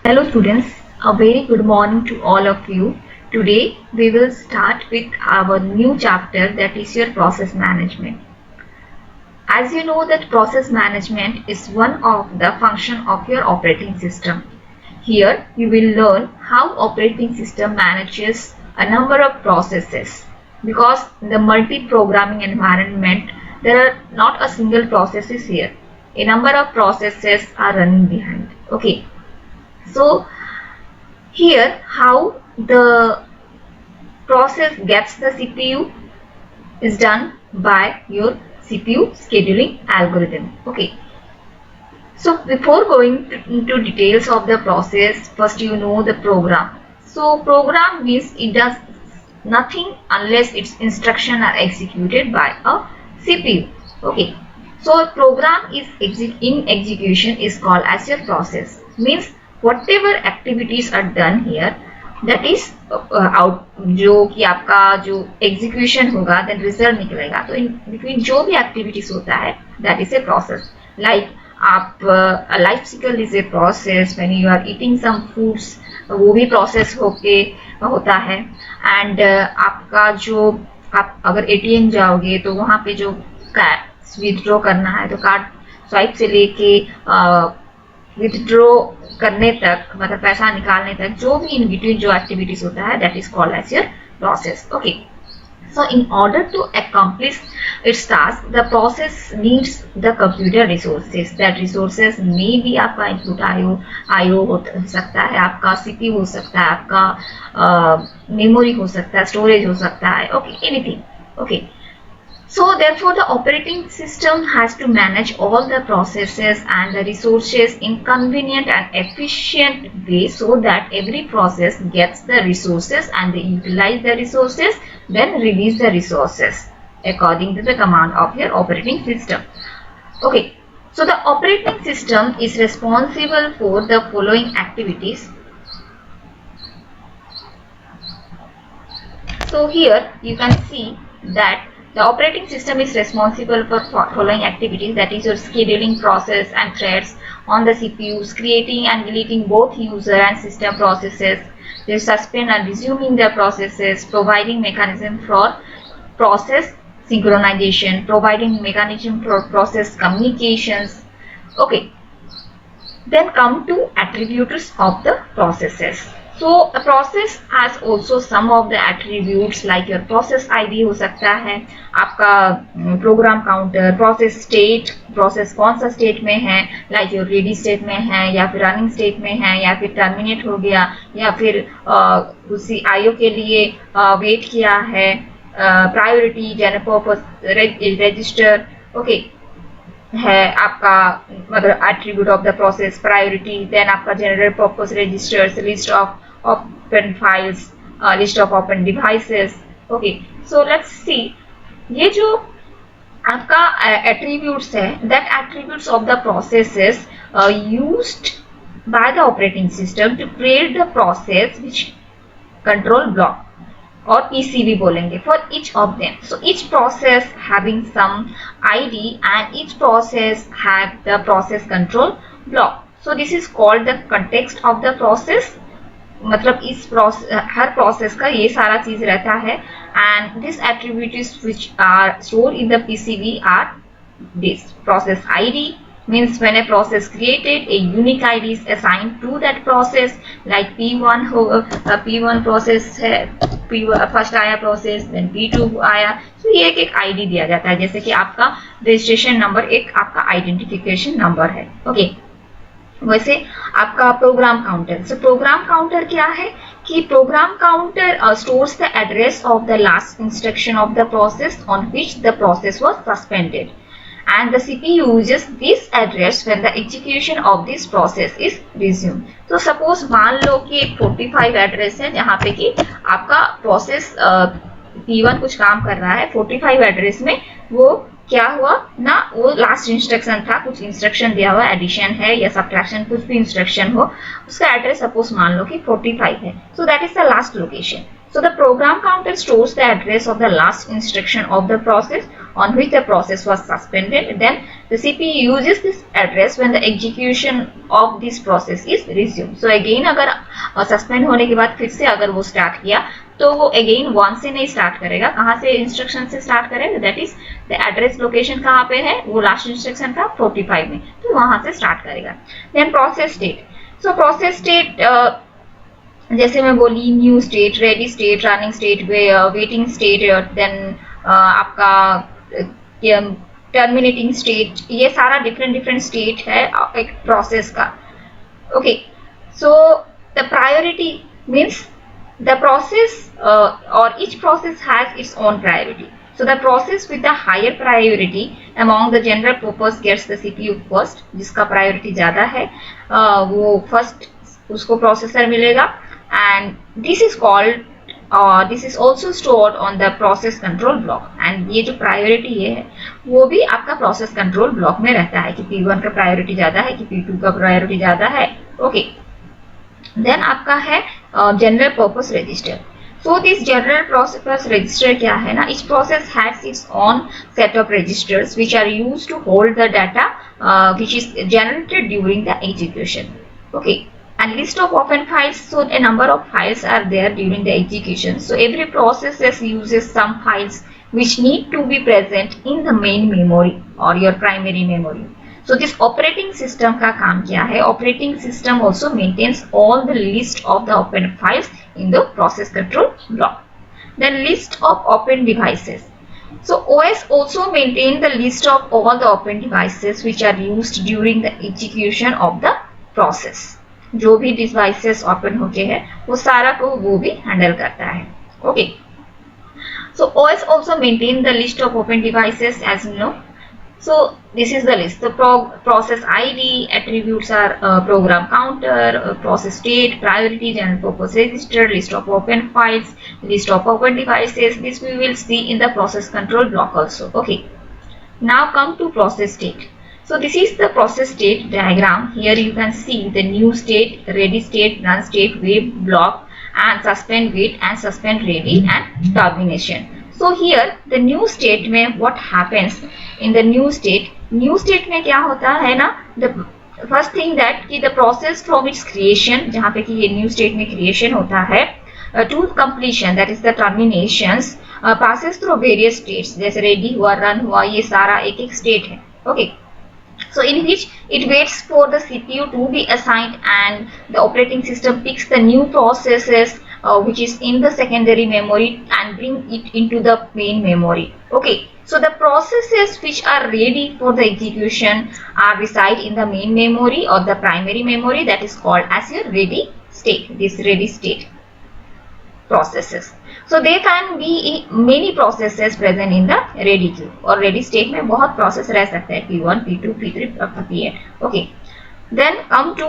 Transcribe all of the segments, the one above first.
Hello students, a very good morning to all of you. Today we will start with our new chapter, that is your process management. As you know that process management is one of the function of your operating system. Here you will learn how operating system manages a number of processes, because in the multi-programming environment there are not a single processes here. A number of processes are running behind. Okay. So here, how the process gets the CPU is done by your CPU scheduling algorithm. Okay. So before going into details of the process, first you know the program. So program means it does nothing unless its instructions are executed by a CPU. Okay. So a program is in execution is called as your process. Means whatever activities are done here, that is out जो कि आपका जो execution होगा then result निकलेगा. तो in between जो भी activities होता है that is a process. Like आप life cycle is a process. When you are eating some foods वो भी प्रोसेस होके होता है. एंड आपका जो आप अगर एटीएम जाओगे तो वहाँ पे जो विथड्रॉ करना है तो कार्ड स्वाइप से लेके विथड्रॉ करने तक, मतलब पैसा निकालने तक जो भी इन बिटवीन जो एक्टिविटीज होता है that is called as your process. Okay. So in order to accomplish its task, the process needs the computer resources. That resources may be आपका input IO हो सकता है, आपका CPU हो सकता है, आपका memory हो सकता है, storage हो सकता है. Okay, anything. Okay. So therefore the operating system has to manage all the processes and the resources in convenient and efficient way, so that every process gets the resources and they utilize the resources, then release the resources according to the command of your operating system. Okay. So the operating system is responsible for the following activities. So here you can see that the operating system is responsible for following activities, that is your scheduling process and threads on the CPUs, creating and deleting both user and system processes, they suspend and resuming their processes, providing mechanism for process synchronization, providing mechanism for process communications. Okay. Then come to attributes of the processes. So a process has also some of the attributes like your process ID हो सकता है, आपका program counter, process state, process कौन सा state में है, like your ready state में है या फिर रनिंग स्टेट में है या फिर टर्मिनेट हो गया या फिर उसी आईओ के लिए वेट किया है, priority, general purpose register. Okay है आपका, मतलब attribute of the process priority. Then आपका general purpose registers, list of open files, list of open devices. Okay. So let's see ये जो आपका एट्रीब्यूट्स है, that attributes of the processes used by the operating system to create the process which control block or PCB बोलेंगे for each of them. So each process having some ID and each process have the process control block. So this is called the context of the process. मतलब इस हर process का ये सारा चीज रहता है. and these attributes which are stored in the PCB are this process ID. Means when a process created, a unique ID is assigned to that process. Like P1 हो, P1 process है, P1 first आया process, then P2 आया. तो ये एक ID दिया जाता है, जैसे कि आपका रजिस्ट्रेशन नंबर एक आपका आइडेंटिफिकेशन नंबर है. ओके. वैसे आपका प्रोग्राम काउंटर. सो प्रोग्राम काउंटर क्या है कि program counter stores the address of the last instruction of the process on which the process was suspended. And the CPU uses this address when the execution of this process is resumed. तो suppose मान लो कि एक 45 address है जहाँ पे कि आपका process P1 कुछ काम कर रहा है. 45 एड्रेस में वो क्या हुआ ना, वो लास्ट इंस्ट्रक्शन था, कुछ इंस्ट्रक्शन दिया हुआ, एडिशन है या सब्ट्रैक्शन, कुछ भी इंस्ट्रक्शन हो, उसका एड्रेस सपोज मान लो कि 45 है. So that is the last location. So the program counter stores the address of the last instruction of the process on which the process was suspended, then the CPU uses this address when the execution of this process is resumed. So again अगर suspend होने के बाद फिर से अगर वो start किया तो वो again 1 से नहीं start करेगा, कहाँ से instruction से start करेगा, that is the address location कहाँ पे है, वो last instruction का 45 में, तो वहाँ से start करेगा. Then process state. So process state जैसे मैं बोली new state, ready state, running state, waiting state, then आपका टर्मिनेटिंग स्टेट, ये सारा डिफरेंट स्टेट है एक प्रोसेस का. Okay, so the priority means the process और each process has its own priority. So the process with the higher priority among the general purpose gets the CPU first. जिसका priority ज्यादा है वो first उसको processor मिलेगा. And this is called this is also stored on the process control block. And ये जो priority है वो भी आपका process control block में रहता है कि P1 का priority ज़्यादा है कि P2 का priority ज़्यादा है. Okay. Then आपका है general purpose register. So this general purpose register क्या है ना, each process has its own set of registers which are used to hold the data which is generated during the execution. Okay. And list of open files, so a number of files are there during the execution. So every process uses some files which need to be present in the main memory or your primary memory. So this operating system का काम क्या है? Operating system also maintains all the list of the open files in the process control block. Then list of open devices. So OS also maintain the list of all the open devices which are used during the execution of the process. जो भी devices open होते हैं वो सारा को वो भी handle करता है. Okay, so OS also maintain the list of open devices as you know. So this is the list. The process ID, attributes are program counter, process state, priority, general purpose register, list of open files, list of open devices. This we will see in the process control block also. Okay, now come to process state. So this is the process state diagram. Here you can see the new state, ready state, run state, wait block, and suspend wait and suspend ready and termination. So here the new state में what happens in the new state? New state में क्या होता है ना? The first thing that कि the process from its creation, जहाँ पे कि ये new state में creation होता है, to completion, that is the terminations, passes through various states. जैसे ready हुआ, run हुआ, ये सारा एक एक state है. Okay. So in which it waits for the CPU to be assigned and the operating system picks the new processes which is in the secondary memory and bring it into the main memory. Okay, so the processes which are ready for the execution are reside in the main memory or the primary memory, that is called as your ready state. This ready state processes. So there can be many processes present in the ready queue और ready state में बहुत process रह सकते हैं P1, P2, P3 up to P8. Okay. Then come to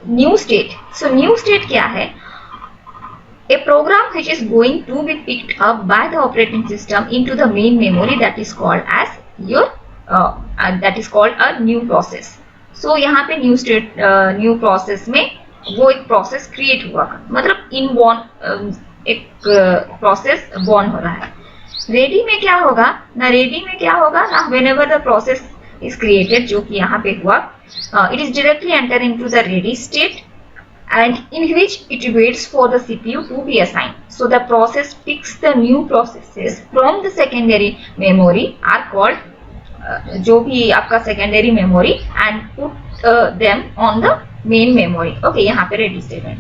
new state. So new state क्या है? A program which is going to be picked up by the operating system into the main memory, that is called as your that is called a new process. So यहाँ पे new state new process में वो एक process create हुआ, मतलब inborn एक process born हो रहा है. रेडी में क्या होगा ना, रेडी में क्या होगा ना, whenever the process is created, जो कि यहाँ पे हुआ, it is directly enter into the ready state and in which it waits for the CPU to be assigned. So the process picks the new processes from the secondary memory are called जो भी आपका secondary memory and put them on the main memory. Okay, यहाँ पे ready statement.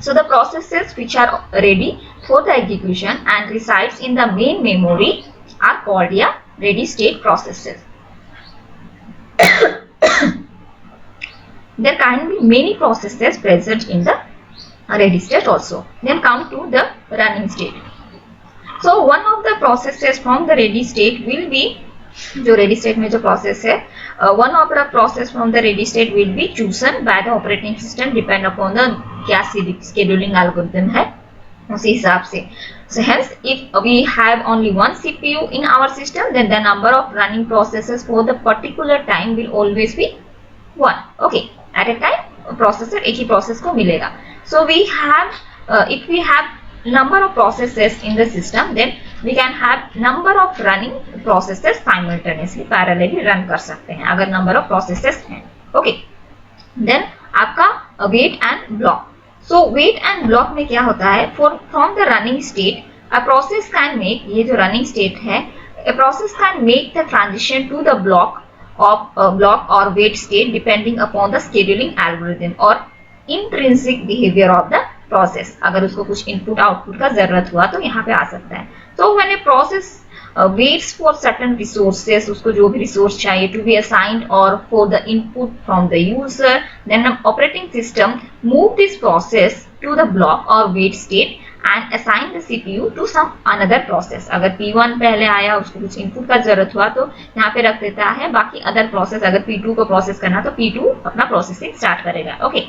So the processes which are ready for the execution and resides in the main memory are called ready state processes. There can be many processes present in the ready state also. Then come to the running state. So one of the processes from the ready state will be, जो ready state में जो process है, one of the process from the ready state will be chosen by the operating system depend upon the क्या scheduling algorithm है उसी हिसाब से. So hence if we have only one CPU in our system, then the number of running processes for the particular time will always be one. Okay, at a time processor एक ही process को मिलेगा. So we have if we have number of processes in the system, then we can have number of running processes simultaneously, parallelly run कर सकते हैं अगर number of processes हैं. Okay. Then आपका wait and block. So wait and block में क्या होता है? From the running state, a process can make, ये जो running state है, a process can make the transition to the block or wait state depending upon the scheduling algorithm or intrinsic behavior of the process. अगर उसको कुछ input output का जरूरत हुआ तो यहाँ पे आ सकता है. So when a process waits for certain resources, उसको जो भी resource चाहिए to be assigned or for the input from the user, then the operating system move this process to the block or wait state and assign the CPU to some another process. अगर P1 पहले आया, उसको कुछ input का जरूरत हुआ तो यहाँ पे रख देता है. बाकी other process, अगर P2 को process करना तो P2 अपना processing start करेगा. Okay.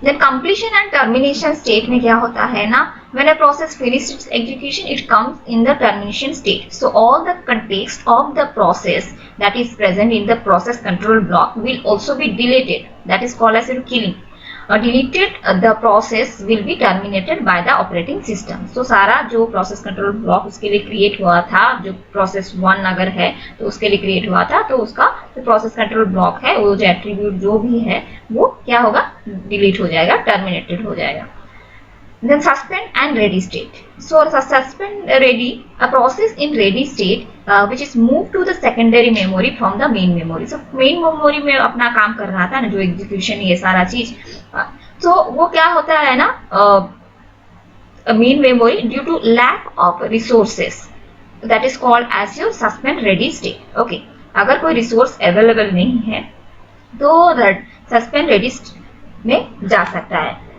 Then completion and termination state में क्या होता है ना, when a process finishes its execution, it comes in the termination state. So all the context of the process that is present in the process control block will also be deleted. That is called as killing. Deleted, the process will be terminated by the operating system. So सारा जो process control block उसके लिए create हुआ था, जो process 1 अगर है तो उसके लिए create हुआ था, तो उसका जो process control block है, वो जो attribute जो भी है वो क्या होगा, delete हो जाएगा, terminated हो जाएगा. Then suspend and ready state. So suspend ready, a process in ready state which is moved to the secondary memory from the main memory. So main memory में अपना काम कर रहा था ना, जो execution ये सारा चीज, so वो क्या होता है ना, main memory due to lack of resources, that is called as your suspend ready state. Okay, अगर कोई resource available नहीं है तो suspend ready में जा सकता है.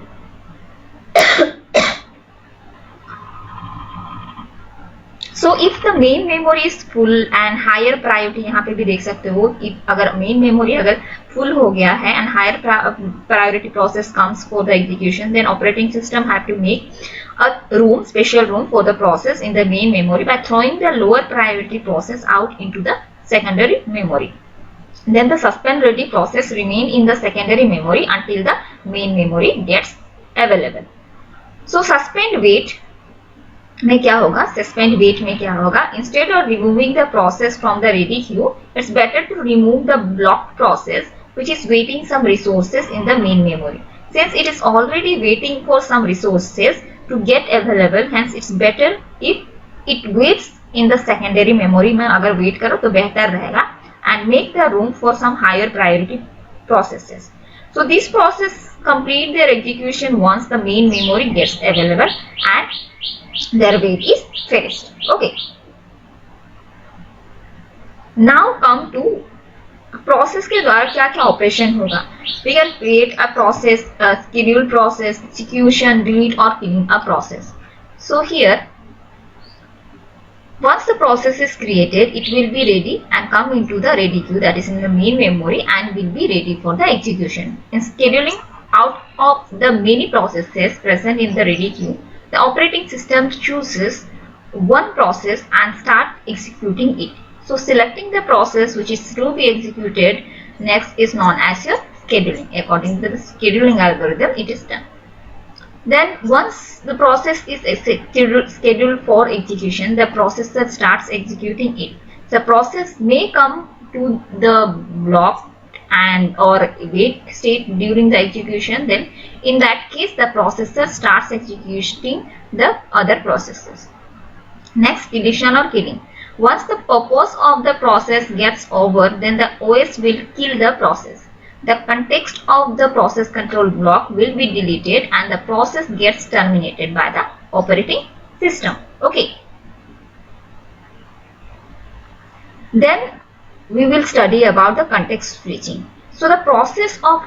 So if the main memory is full and higher priority, यहाँ पे भी देख सकते हो, अगर main memory अगर full हो गया है and higher priority process comes for the execution, then operating system have to make a room, special room for the process in the main memory by throwing the lower priority process out into the secondary memory. Then the suspend ready process remain in the secondary memory until the main memory gets available. So suspend wait में क्या होगा, suspend wait में क्या होगा, instead of removing the process from the ready queue, it's better to remove the blocked process which is waiting some resources in the main memory. Since it is already waiting for some resources to get available, hence it's better if it waits in the secondary memory में अगर wait करो तो बेहतर रहेगा, and make the room for some higher priority processes. So these processes complete their execution once the main memory gets available and their wait is finished. Okay. Now come to process के द्वारा क्या क्या operation होगा. We can create a process, a schedule process, execution, delete or killing a process. So here, once the process is created, it will be ready and come into the ready queue, that is in the main memory, and will be ready for the execution. In scheduling out of the many processes present in the ready queue, the operating system chooses one process and start executing it. So selecting the process which is to be executed next is known as your scheduling. According to the scheduling algorithm, it is done. Then once the process is scheduled for execution, the processor starts executing it. The process may come to the block and or wait state during the execution. Then in that case, the processor starts executing the other processes. Next, deletion or killing. Once the purpose of the process gets over, then the OS will kill the process. The context of the process control block will be deleted and the process gets terminated by the operating system. Okay. Then we will study about the context switching. So the process of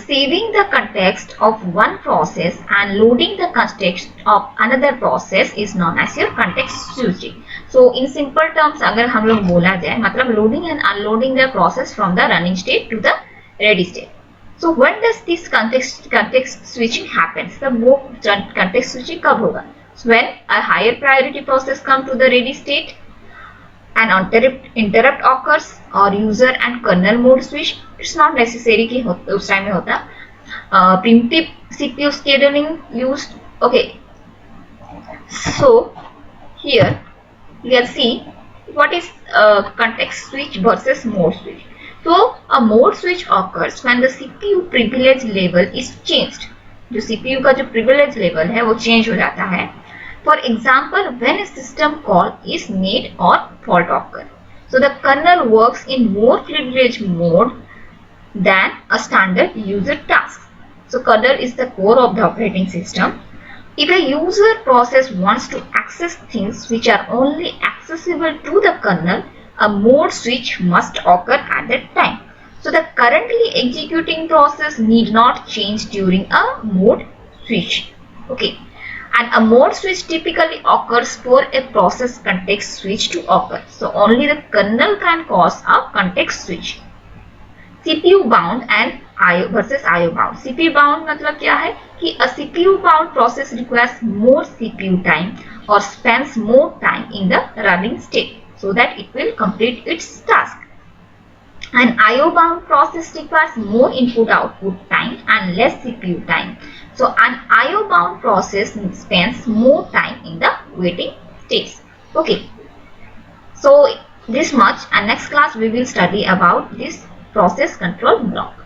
saving the context of one process and loading the context of another process is known as your context switching. So in simple terms, अगर हम लोग बोला जाए, मतलब loading and unloading the process from the running state to the ready state. So when does this context switching happens? The context switching कब होगा? So when a higher priority process come to the ready state, an interrupt occurs or user and kernel mode switch. It's not necessary कि उस time में होता. Primitive CPU scheduling used Okay, so here we will see what is context switch versus mode switch. So a mode switch occurs when the CPU privilege level is changed. जो CPU का जो privilege level है वो change हो जाता है. For example, when a system call is made or fault occur. So the kernel works in more privileged mode than a standard user task. So kernel is the core of the operating system. If a user process wants to access things which are only accessible to the kernel, a mode switch must occur at that time. So the currently executing process need not change during a mode switch. Okay. And a mode switch typically occurs for a process context switch to occur. So only the kernel can cause a context switch. CPU bound and IO versus IO bound. CPU bound मतलब क्या है कि a CPU bound process requires more CPU time or spends more time in the running state so that it will complete its task. An IO bound process requires more input output time and less CPU time. So an IO bound process spends more time in the waiting stage. Okay. So this much, and next class we will study about this process control block.